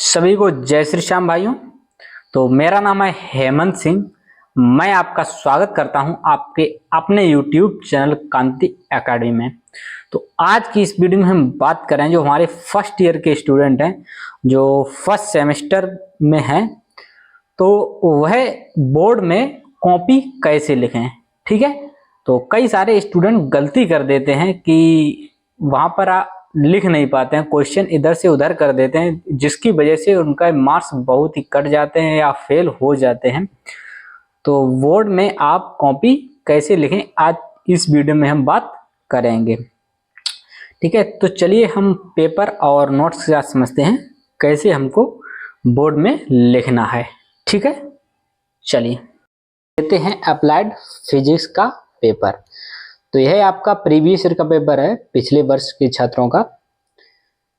सभी को जय श्री श्याम भाइयों। तो मेरा नाम है हेमंत सिंह। मैं आपका स्वागत करता हूं आपके अपने YouTube चैनल कांति एकेडमी में। तो आज की इस वीडियो में हम बात करें जो हमारे फर्स्ट ईयर के स्टूडेंट हैं, जो फर्स्ट सेमेस्टर में हैं, तो वह बोर्ड में कॉपी कैसे लिखें। ठीक है, तो कई सारे स्टूडेंट गलती कर देते हैं कि वहां पर लिख नहीं पाते हैं, क्वेश्चन इधर से उधर कर देते हैं, जिसकी वजह से उनका मार्क्स बहुत ही कट जाते हैं या फेल हो जाते हैं। तो बोर्ड में आप कॉपी कैसे लिखें, आज इस वीडियो में हम बात करेंगे। ठीक है, तो चलिए हम पेपर और नोट्स के साथ समझते हैं कैसे हमको बोर्ड में लिखना है। ठीक है, चलिए लेते हैं अप्लाइड फिजिक्स का पेपर। तो यह आपका प्रीवियस ईयर का पेपर है, पिछले वर्ष के छात्रों का।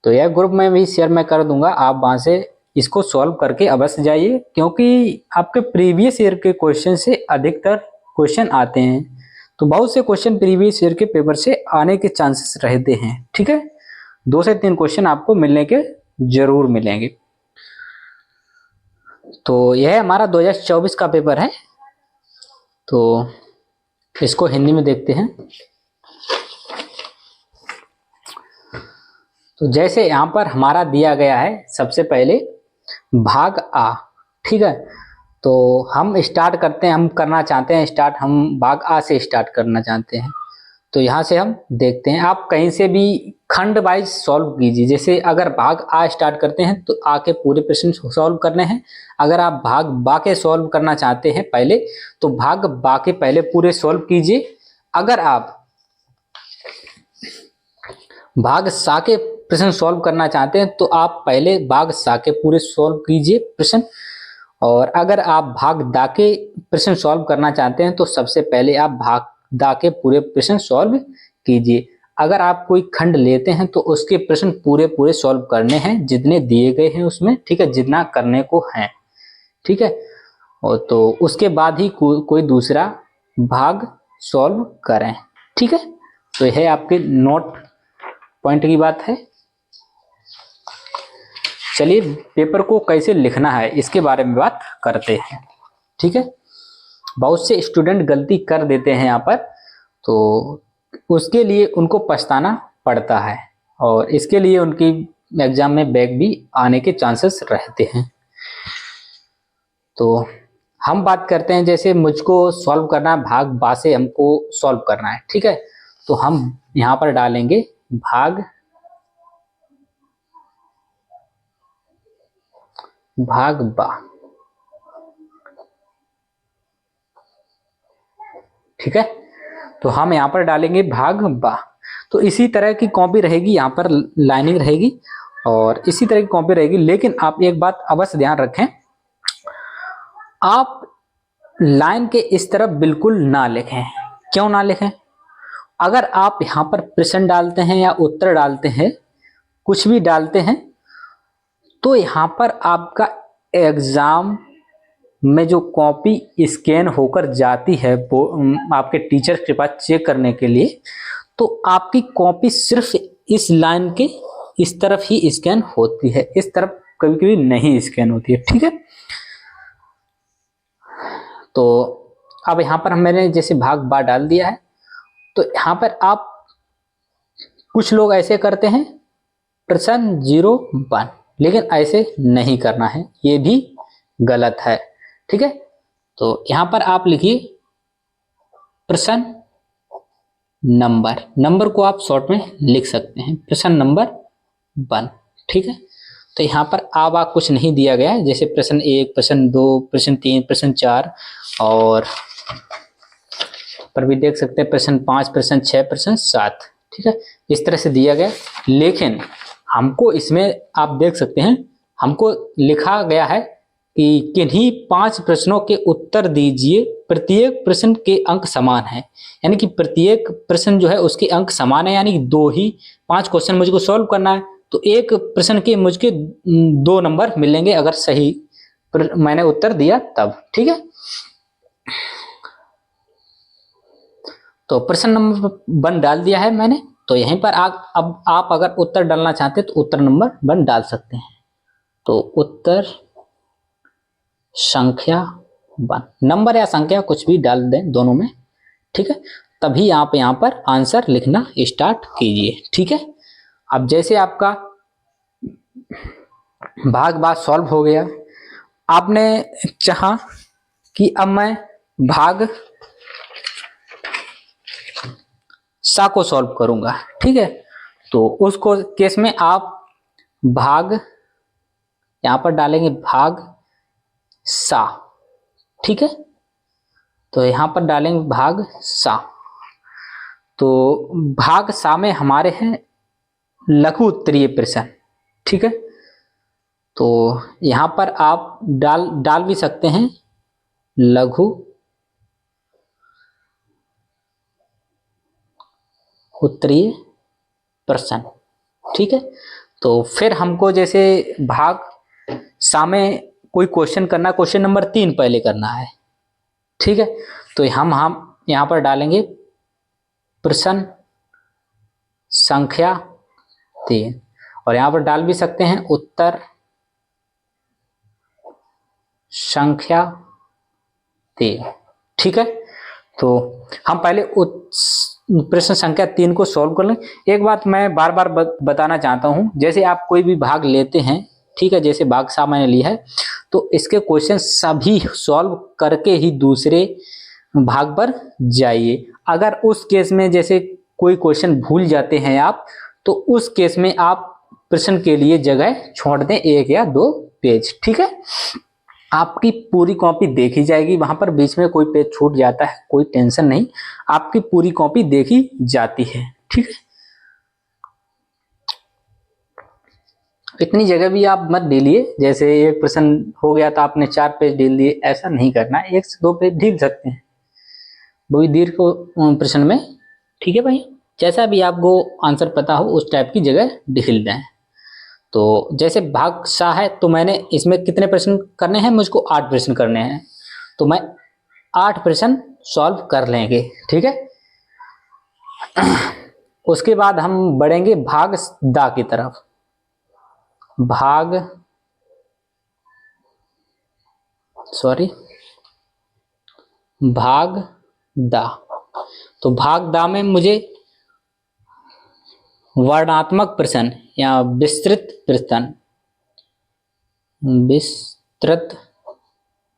तो यह ग्रुप में भी शेयर मैं कर दूंगा, आप वहां से इसको सॉल्व करके अवश्य जाइए, क्योंकि आपके प्रीवियस ईयर के क्वेश्चन से अधिकतर क्वेश्चन आते हैं। तो बहुत से क्वेश्चन प्रीवियस ईयर के पेपर से आने के चांसेस रहते हैं। ठीक है, 2 से 3 क्वेश्चन आपको मिलने के जरूर मिलेंगे। तो यह हमारा 2024 का पेपर है। तो इसको हिंदी में देखते हैं। तो जैसे यहाँ पर हमारा दिया गया है, सबसे पहले भाग आ। ठीक है, तो हम स्टार्ट करते हैं, हम करना चाहते हैं स्टार्ट, हम भाग आ से स्टार्ट करना चाहते हैं। तो यहाँ से हम देखते हैं, आप कहीं से भी खंड वाइज सॉल्व कीजिए। जैसे अगर भाग आ स्टार्ट करते हैं तो आ के पूरे प्रश्न सॉल्व करने हैं। अगर आप भाग बा के सॉल्व करना चाहते हैं पहले, तो भाग बा के पहले पूरे सॉल्व कीजिए। अगर आप भाग सा के प्रश्न सॉल्व करना चाहते हैं तो आप पहले भाग सा के पूरे सॉल्व कीजिए प्रश्न। और अगर आप भाग दा के प्रश्न सॉल्व करना चाहते हैं तो सबसे पहले आप भाग दा के पूरे प्रश्न सॉल्व कीजिए। अगर आप कोई खंड लेते हैं तो उसके प्रश्न पूरे पूरे सॉल्व करने हैं, जितने दिए गए हैं उसमें। ठीक है, जितना करने को है। ठीक है, और तो उसके बाद ही कोई दूसरा भाग सॉल्व करें। ठीक है, तो यह आपके नोट पॉइंट की बात है। चलिए पेपर को कैसे लिखना है इसके बारे में बात करते हैं। ठीक है, बहुत से स्टूडेंट गलती कर देते हैं यहाँ पर, तो उसके लिए उनको पछताना पड़ता है, और इसके लिए उनकी एग्जाम में बैक भी आने के चांसेस रहते हैं। तो हम बात करते हैं, जैसे मुझको सॉल्व करना है, भाग बा से हमको सॉल्व करना है। ठीक है, तो हम यहाँ पर डालेंगे भाग बा। ठीक है, तो हम यहाँ पर डालेंगे भाग बा। तो इसी तरह की कॉपी रहेगी, यहाँ पर लाइनिंग रहेगी और इसी तरह की कॉपी रहेगी। लेकिन आप एक बात अवश्य ध्यान रखें, आप लाइन के इस तरफ बिल्कुल ना लिखें। क्यों ना लिखें? अगर आप यहाँ पर प्रश्न डालते हैं या उत्तर डालते हैं, कुछ भी डालते हैं, तो यहाँ पर आपका एग्जाम में जो कॉपी स्कैन होकर जाती है वो आपके टीचर के पास चेक करने के लिए, तो आपकी कॉपी सिर्फ इस लाइन के इस तरफ ही स्कैन होती है, इस तरफ कभी कभी नहीं स्कैन होती है। ठीक है, तो अब यहाँ पर मैंने जैसे भाग बा डाल दिया है, तो यहाँ पर आप कुछ लोग ऐसे करते हैं प्रश्न 0-1, लेकिन ऐसे नहीं करना है, ये भी गलत है। ठीक है, तो यहाँ पर आप लिखिए प्रश्न नंबर को आप शॉर्ट में लिख सकते हैं, प्रश्न नंबर 1। ठीक है, तो यहाँ पर अब कुछ नहीं दिया गया है, जैसे प्रश्न 1, प्रश्न 2, प्रश्न 3, प्रश्न 4, और पर भी देख सकते हैं प्रश्न 5, प्रश्न 6, प्रश्न 7। ठीक है, इस तरह से दिया गया। लेकिन हमको इसमें आप देख सकते हैं, हमको लिखा गया है कि किन्हीं 5 प्रश्नों के उत्तर दीजिए, प्रत्येक प्रश्न के अंक समान है। यानी कि प्रत्येक प्रश्न जो है उसके अंक समान है, यानी कि 5 क्वेश्चन मुझको सॉल्व करना है, तो एक प्रश्न के मुझके 2 नंबर मिलेंगे अगर सही मैंने उत्तर दिया तब। ठीक है, तो प्रश्न नंबर 1 डाल दिया है मैंने। तो यहीं पर अब आप अगर उत्तर डालना चाहते हैं तो उत्तर नंबर 1 डाल सकते हैं। तो उत्तर संख्या 1, नंबर या संख्या कुछ भी डाल दें दोनों में, ठीक है। तभी आप यहाँ पर आंसर लिखना स्टार्ट कीजिए, ठीक है। अब जैसे आपका भाग बात सॉल्व हो गया, आपने चाहा कि अब मैं भाग सा को सॉल्व करूंगा, ठीक है। तो उसको केस में आप भाग यहां पर डालेंगे भाग सा, ठीक है। तो यहां पर डालेंगे भाग सा। तो भाग सा में हमारे हैं लघु उत्तरीय प्रश्न, ठीक है। तो यहां पर आप डाल भी सकते हैं लघु उत्तरीय प्रश्न, ठीक है। तो फिर हमको जैसे भाग सा में कोई क्वेश्चन करना, क्वेश्चन नंबर 3 पहले करना है, ठीक है। तो हम यहां पर डालेंगे प्रश्न संख्या 3 और यहां पर डाल भी सकते हैं उत्तर संख्या 3, ठीक है। तो हम पहले प्रश्न संख्या 3 को सॉल्व कर लें। एक बात मैं बार बार बताना चाहता हूं, जैसे आप कोई भी भाग लेते हैं, ठीक है, जैसे भाग सा मैंने लिया है, तो इसके क्वेश्चन सभी सॉल्व करके ही दूसरे भाग पर जाइए। अगर उस केस में जैसे कोई क्वेश्चन भूल जाते हैं आप, तो उस केस में आप प्रश्न के लिए जगह छोड़ दें 1 या 2 पेज, ठीक है। आपकी पूरी कॉपी देखी जाएगी, वहां पर बीच में कोई पेज छूट जाता है कोई टेंशन नहीं, आपकी पूरी कॉपी देखी जाती है, ठीक है। इतनी जगह भी आप मत ढीलिए, जैसे एक प्रश्न हो गया तो आपने 4 पेज ढील दिए, ऐसा नहीं करना है। 1 से 2 पेज ढील सकते हैं वही दीर्घ प्रश्न में, ठीक है भाई। जैसा भी आपको आंसर पता हो उस टाइप की जगह ढील दें। तो जैसे भाग सा है, तो मैंने इसमें कितने प्रश्न करने हैं, मुझको 8 प्रश्न करने हैं, तो मैं 8 प्रश्न सॉल्व कर लेंगे, ठीक है। उसके बाद हम बढ़ेंगे भाग दा की तरफ। भाग दा। तो भाग दा में मुझे वर्णनात्मक प्रश्न या विस्तृत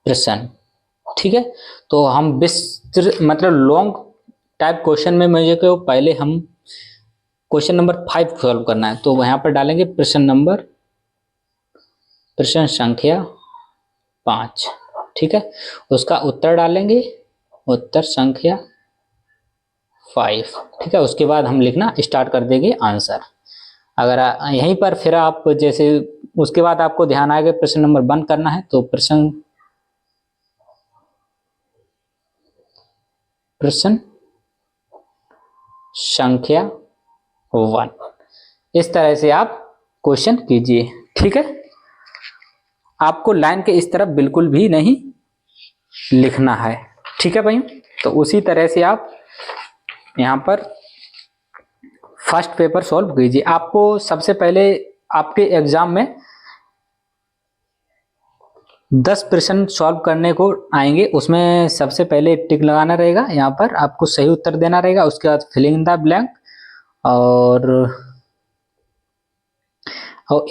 प्रश्न, ठीक है। तो हम विस्तृत मतलब लॉन्ग टाइप क्वेश्चन में मुझे को पहले हम क्वेश्चन नंबर 5 सॉल्व करना है। तो यहाँ पर डालेंगे प्रश्न संख्या 5, ठीक है। उसका उत्तर डालेंगे उत्तर संख्या 5, ठीक है। उसके बाद हम लिखना स्टार्ट कर देंगे आंसर। अगर यहीं पर फिर आप जैसे उसके बाद आपको ध्यान आएगा प्रश्न नंबर 1 करना है, तो प्रश्न संख्या 1, इस तरह से आप क्वेश्चन कीजिए, ठीक है। आपको लाइन के इस तरफ बिल्कुल भी नहीं लिखना है, ठीक है भाई। तो उसी तरह से आप यहाँ पर फर्स्ट पेपर सॉल्व कीजिए। आपको सबसे पहले आपके एग्जाम में 10 प्रश्न सॉल्व करने को आएंगे, उसमें सबसे पहले टिक लगाना रहेगा, यहाँ पर आपको सही उत्तर देना रहेगा। उसके बाद फिलिंग द ब्लैंक और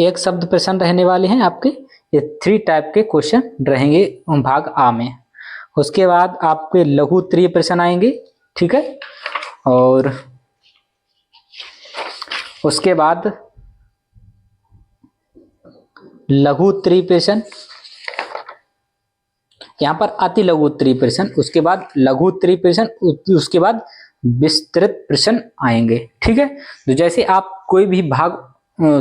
एक शब्द प्रश्न रहने वाले हैं आपके। ये 3 टाइप के क्वेश्चन रहेंगे भाग आ में। उसके बाद आपके लघु उत्तरीय प्रश्न आएंगे, ठीक है। और उसके बाद लघु उत्तरीय प्रश्न, यहाँ पर अति लघु उत्तरीय प्रश्न, उसके बाद लघु उत्तरीय प्रश्न, उसके बाद विस्तृत प्रश्न आएंगे, ठीक है। तो जैसे आप कोई भी भाग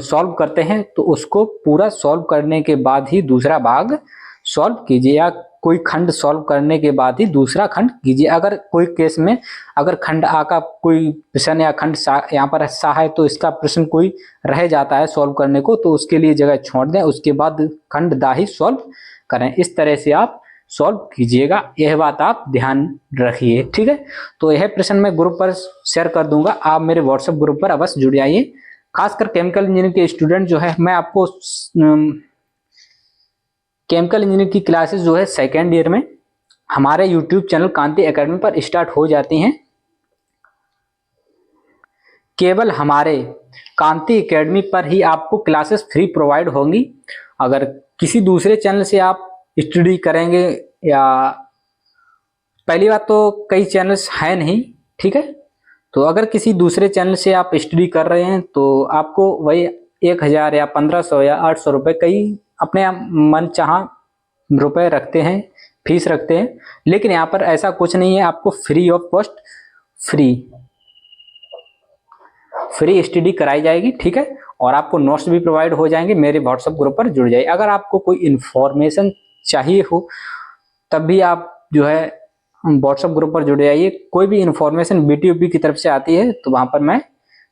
सॉल्व करते हैं, तो उसको पूरा सॉल्व करने के बाद ही दूसरा भाग सॉल्व कीजिए, या कोई खंड सॉल्व करने के बाद ही दूसरा खंड कीजिए। अगर कोई केस में अगर खंड आ का कोई प्रश्न या खंड यहाँ पर सा है, तो इसका प्रश्न कोई रह जाता है सॉल्व करने को, तो उसके लिए जगह छोड़ दें, उसके बाद खंड दा ही सॉल्व करें। इस तरह से आप सॉल्व कीजिएगा, यह बात आप ध्यान रखिए, ठीक है। तो यह प्रश्न मैं ग्रुप पर शेयर कर दूंगा, आप मेरे व्हाट्सएप ग्रुप पर अवश्य जुड़ जाइए। खासकर केमिकल इंजीनियरिंग के स्टूडेंट जो है, मैं आपको केमिकल इंजीनियरिंग की क्लासेस जो है सेकेंड ईयर में हमारे यूट्यूब चैनल कांति एकेडमी पर स्टार्ट हो जाती हैं। केवल हमारे कांति एकेडमी पर ही आपको क्लासेस फ्री प्रोवाइड होंगी। अगर किसी दूसरे चैनल से आप स्टडी करेंगे, या पहली बात तो कई चैनल्स हैं नहीं, ठीक है, तो अगर किसी दूसरे चैनल से आप स्टडी कर रहे हैं तो आपको वही 1000 या 1500 या 800 रुपये, कई अपने मन चाहा रुपए रखते हैं, फीस रखते हैं, लेकिन यहाँ पर ऐसा कुछ नहीं है। आपको free of cost free study कराई जाएगी, ठीक है, और आपको नोट्स भी प्रोवाइड हो जाएंगे। मेरे व्हाट्सएप ग्रुप पर जुड़ जाइए। अगर आपको कोई इन्फॉर्मेशन चाहिए हो तब भी आप जो है व्हाट्सएप ग्रुप पर जुड़ जाइए। कोई भी इन्फॉर्मेशन बीटीयूपी की तरफ से आती है तो वहां पर मैं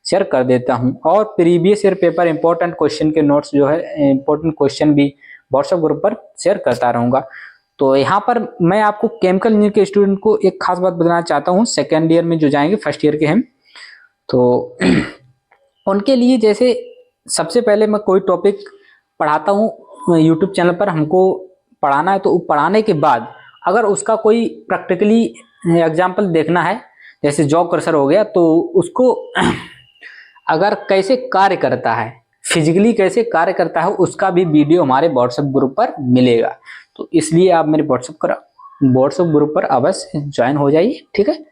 शेयर कर देता हूं, और previous year paper important question के नोट्स जो है, इंपॉर्टेंट क्वेश्चन भी व्हाट्सएप ग्रुप पर शेयर करता रहूंगा। तो यहाँ पर मैं आपको केमिकल इंजीनियर के स्टूडेंट को एक खास बात बताना चाहता हूँ। सेकेंड ईयर में जो जाएंगे, फर्स्ट ईयर के हैं, तो उनके लिए जैसे सबसे पहले मैं कोई टॉपिक पढ़ाता हूँ यूट्यूब चैनल पर, हमको पढ़ाना है, तो पढ़ाने के बाद अगर उसका कोई प्रैक्टिकली एग्जाम्पल देखना है, जैसे जॉब कर्सर हो गया, तो उसको अगर कैसे कार्य करता है, फिजिकली कैसे कार्य करता है, उसका भी वीडियो हमारे व्हाट्सएप ग्रुप पर मिलेगा। तो इसलिए आप मेरे व्हाट्सएप ग्रुप पर अवश्य ज्वाइन हो जाइए, ठीक है।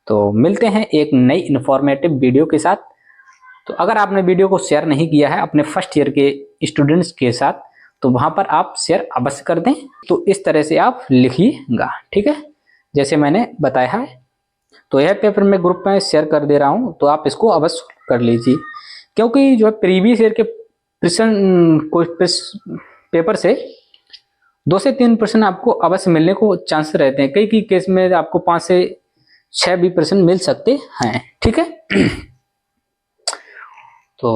तो मिलते हैं एक नई इन्फॉर्मेटिव वीडियो के साथ। तो अगर आपने वीडियो को शेयर नहीं किया है अपने फर्स्ट ईयर के स्टूडेंट्स के साथ, तो वहां पर आप शेयर अवश्य कर दें। तो इस तरह से आप लिखिएगा, ठीक है, जैसे मैंने बताया है। तो यह पेपर मैं ग्रुप में शेयर कर दे रहा हूं, तो आप इसको अवश्य कर लीजिए, क्योंकि जो है प्रीवियस ईयर के पेपर से 2 से 3% आपको अवश्य मिलने को चांस रहते हैं। कई केस में आपको 5 से 6 भी % मिल सकते हैं, ठीक है। तो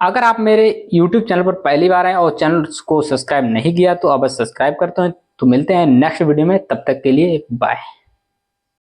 अगर आप मेरे YouTube चैनल पर पहली बार आए और चैनल को सब्सक्राइब नहीं किया तो अवश्य सब्सक्राइब करते हैं। तो मिलते हैं नेक्स्ट वीडियो में, तब तक के लिए बाय।